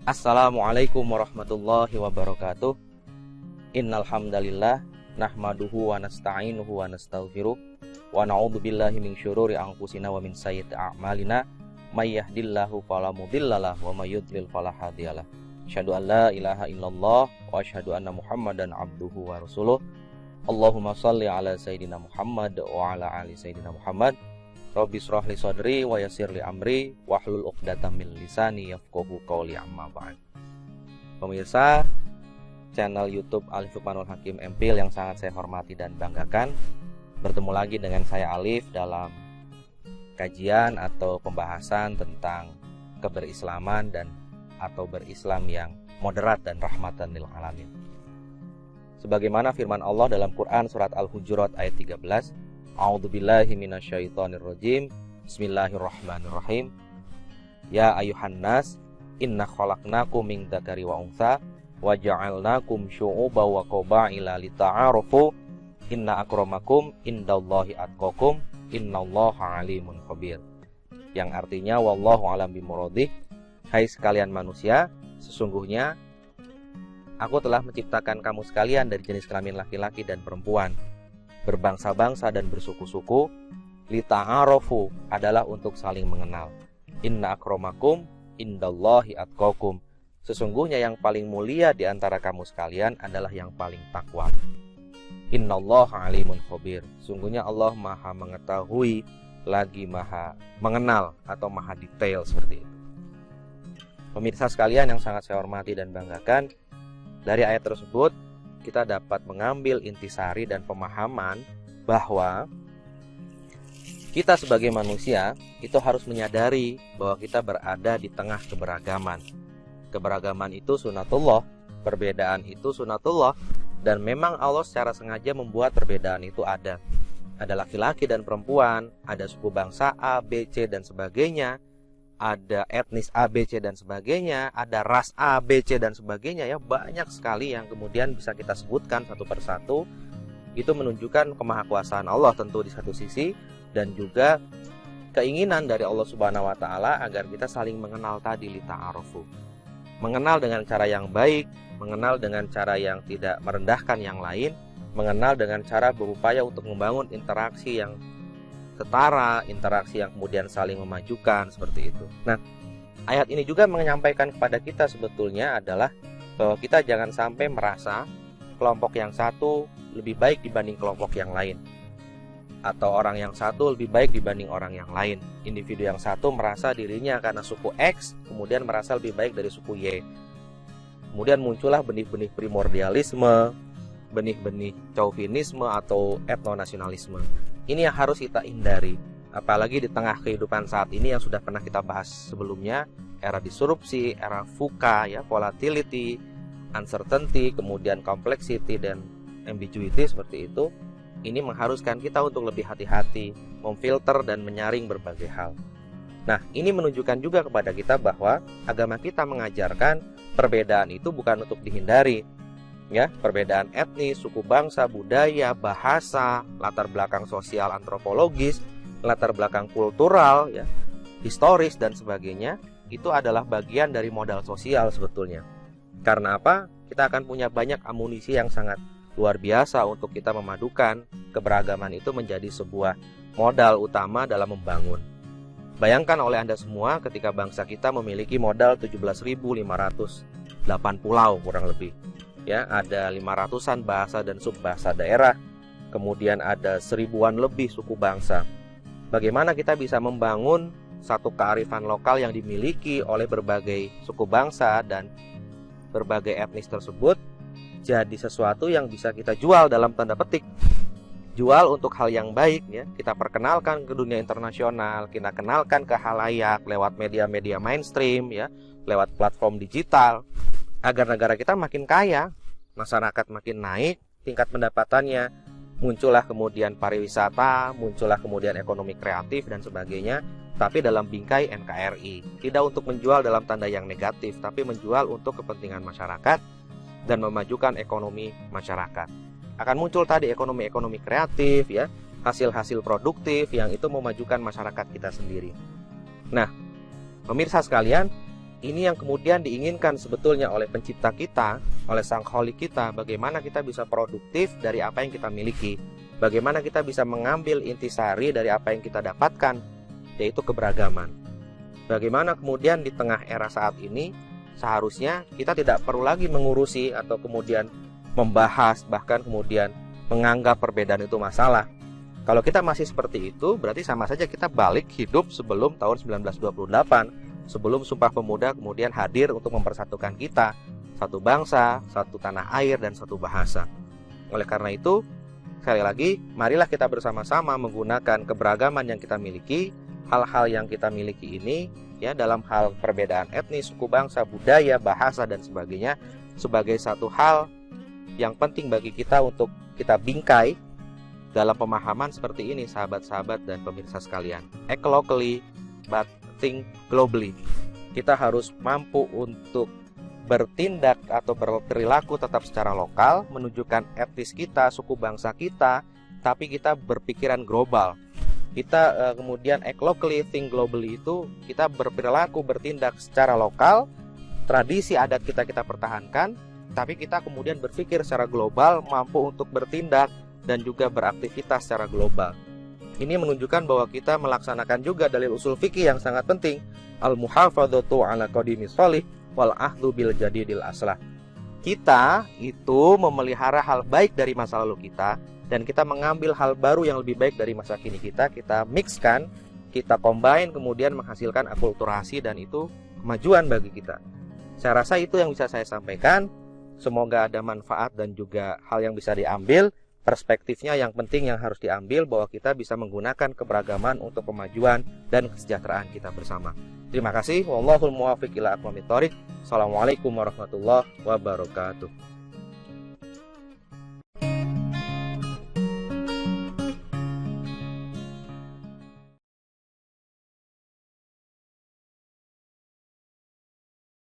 Assalamualaikum warahmatullahi wabarakatuh. Innal hamdalillah nahmaduhu wa nasta'inuhu wa nastaghfiruh wa na'udzubillahi min syururi anfusina wa min sayyiati a'malina may yahdihillahu fala mudhillalah wa may yudlil fala hadiyalah. Asyhadu an la ilaha illallah wa asyhadu anna Muhammadan abduhu wa rasuluh. Allahumma shalli ala sayyidina Muhammad wa ala ali sayyidina Muhammad. Rabbi shrah li sadri wa yassir li amri wahlul 'uqdatam min lisani yafqahu qawli, amma ba'd. Pemirsa channel YouTube Alif Lukmanul Hakim MPhil yang sangat saya hormati dan banggakan, bertemu lagi dengan saya Alif dalam kajian atau pembahasan tentang keberislaman dan atau berislam yang moderat dan rahmatan lil alamin. Sebagaimana firman Allah dalam Quran surat Al-Hujurat ayat 13, A'udzubillahi minasyaitonirrajim. Bismillahirrahmanirrahim. Ya ayuhan nas, inna khalaqnakum min dzakari wa untha wa ja'alnakum syu'uban wa qabaila lita'arafu. Inna akramakum indallahi atqakum. Innallaha alimun khabir. Yang artinya wallahu alam bimuradih. Hai sekalian manusia, sesungguhnya aku telah menciptakan kamu sekalian dari jenis kelamin laki-laki dan perempuan, berbangsa-bangsa dan bersuku-suku. Lita'arafu adalah untuk saling mengenal. Inna akramakum indallahi atqakum. Sesungguhnya yang paling mulia di antara kamu sekalian adalah yang paling takwa. Innallaha alimun khabir. Sungguhnya Allah maha mengetahui lagi maha mengenal atau maha detail seperti itu. Pemirsa sekalian yang sangat saya hormati dan banggakan, dari ayat tersebut kita dapat mengambil intisari dan pemahaman bahwa kita sebagai manusia itu harus menyadari bahwa kita berada di tengah keberagaman. Keberagaman itu sunatullah, perbedaan itu sunatullah, dan memang Allah secara sengaja membuat perbedaan itu ada. Ada laki-laki dan perempuan, ada suku bangsa A, B, C dan sebagainya, ada etnis A, B, C dan sebagainya, ada ras A, B, C dan sebagainya, ya banyak sekali yang kemudian bisa kita sebutkan satu persatu. Itu menunjukkan kemahakuasaan Allah tentu di satu sisi, dan juga keinginan dari Allah Subhanahu wa taala agar kita saling mengenal tadi, lita'arufu. Mengenal dengan cara yang baik, mengenal dengan cara yang tidak merendahkan yang lain, mengenal dengan cara berupaya untuk membangun interaksi yang setara, interaksi yang kemudian saling memajukan, seperti itu. Nah, ayat ini juga menyampaikan kepada kita sebetulnya adalah bahwa kita jangan sampai merasa kelompok yang satu lebih baik dibanding kelompok yang lain, atau orang yang satu lebih baik dibanding orang yang lain. Individu yang satu merasa dirinya karena suku X kemudian merasa lebih baik dari suku Y. Kemudian muncullah benih-benih primordialisme, benih-benih chauvinisme atau etnonasionalisme. Ini yang harus kita hindari, apalagi di tengah kehidupan saat ini yang sudah pernah kita bahas sebelumnya, era disrupsi, era VUCA, ya, volatility, uncertainty, kemudian complexity dan ambiguity seperti itu. Ini mengharuskan kita untuk lebih hati-hati, memfilter dan menyaring berbagai hal. Nah, ini menunjukkan juga kepada kita bahwa agama kita mengajarkan perbedaan itu bukan untuk dihindari. Ya, perbedaan etnis, suku bangsa, budaya, bahasa, latar belakang sosial antropologis, latar belakang kultural, ya, historis dan sebagainya, itu adalah bagian dari modal sosial sebetulnya. Karena apa? Kita akan punya banyak amunisi yang sangat luar biasa untuk kita memadukan keberagaman itu menjadi sebuah modal utama dalam membangun. Bayangkan oleh Anda semua ketika bangsa kita memiliki modal 17.508 pulau kurang lebih. Ya, ada 500-an bahasa dan subbahasa daerah, kemudian ada 1000-an lebih suku bangsa. Bagaimana kita bisa membangun satu kearifan lokal yang dimiliki oleh berbagai suku bangsa dan berbagai etnis tersebut jadi sesuatu yang bisa kita jual dalam tanda petik. Jual untuk hal yang baik, ya. Kita perkenalkan ke dunia internasional, kita kenalkan ke khalayak lewat media-media mainstream, ya, lewat platform digital, agar negara kita makin kaya, masyarakat makin naik tingkat pendapatannya, muncullah kemudian pariwisata, muncullah kemudian ekonomi kreatif dan sebagainya, tapi dalam bingkai NKRI. Tidak untuk menjual dalam tanda yang negatif, tapi menjual untuk kepentingan masyarakat dan memajukan ekonomi masyarakat. Akan muncul tadi ekonomi-ekonomi kreatif, ya, hasil-hasil produktif yang itu memajukan masyarakat kita sendiri. Nah, pemirsa sekalian, Ini yang kemudian diinginkan sebetulnya oleh pencipta kita, oleh sang Khalik kita, bagaimana kita bisa produktif dari apa yang kita miliki, bagaimana kita bisa mengambil intisari dari apa yang kita dapatkan, yaitu keberagaman. Bagaimana kemudian di tengah era saat ini, seharusnya kita tidak perlu lagi mengurusi atau kemudian membahas, bahkan kemudian menganggap perbedaan itu masalah. Kalau kita masih seperti itu, berarti sama saja kita balik hidup sebelum tahun 1928, sebelum Sumpah Pemuda kemudian hadir untuk mempersatukan kita, satu bangsa, satu tanah air, dan satu bahasa. Oleh karena itu, sekali lagi, marilah kita bersama-sama menggunakan keberagaman yang kita miliki, hal-hal yang kita miliki ini, ya, dalam hal perbedaan etnis, suku bangsa, budaya, bahasa, dan sebagainya, sebagai satu hal yang penting bagi kita untuk kita bingkai dalam pemahaman seperti ini, sahabat-sahabat dan pemirsa sekalian. Act locally, but think globally. Kita harus mampu untuk bertindak atau berperilaku tetap secara lokal, menunjukkan etnis kita, suku bangsa kita, tapi kita berpikiran global. Kita kemudian act locally, think globally itu kita berperilaku, bertindak secara lokal, tradisi adat kita pertahankan, tapi kita kemudian berpikir secara global, mampu untuk bertindak dan juga beraktivitas secara global. Ini menunjukkan bahwa kita melaksanakan juga dalil usul fikih yang sangat penting, al-muhafadzatu ala qadimis sholih wal ahdu bil jadidil aslah. Kita itu memelihara hal baik dari masa lalu kita, dan kita mengambil hal baru yang lebih baik dari masa kini kita mixkan, kita combine, kemudian menghasilkan akulturasi, dan itu kemajuan bagi kita. Saya rasa itu yang bisa saya sampaikan. Semoga ada manfaat dan juga hal yang bisa diambil. Perspektifnya yang penting yang harus diambil bahwa kita bisa menggunakan keberagaman untuk kemajuan dan kesejahteraan kita bersama. Terima kasih. Wallahul muwaffiq ila aqwamit thoriq. Assalamualaikum warahmatullahi wabarakatuh.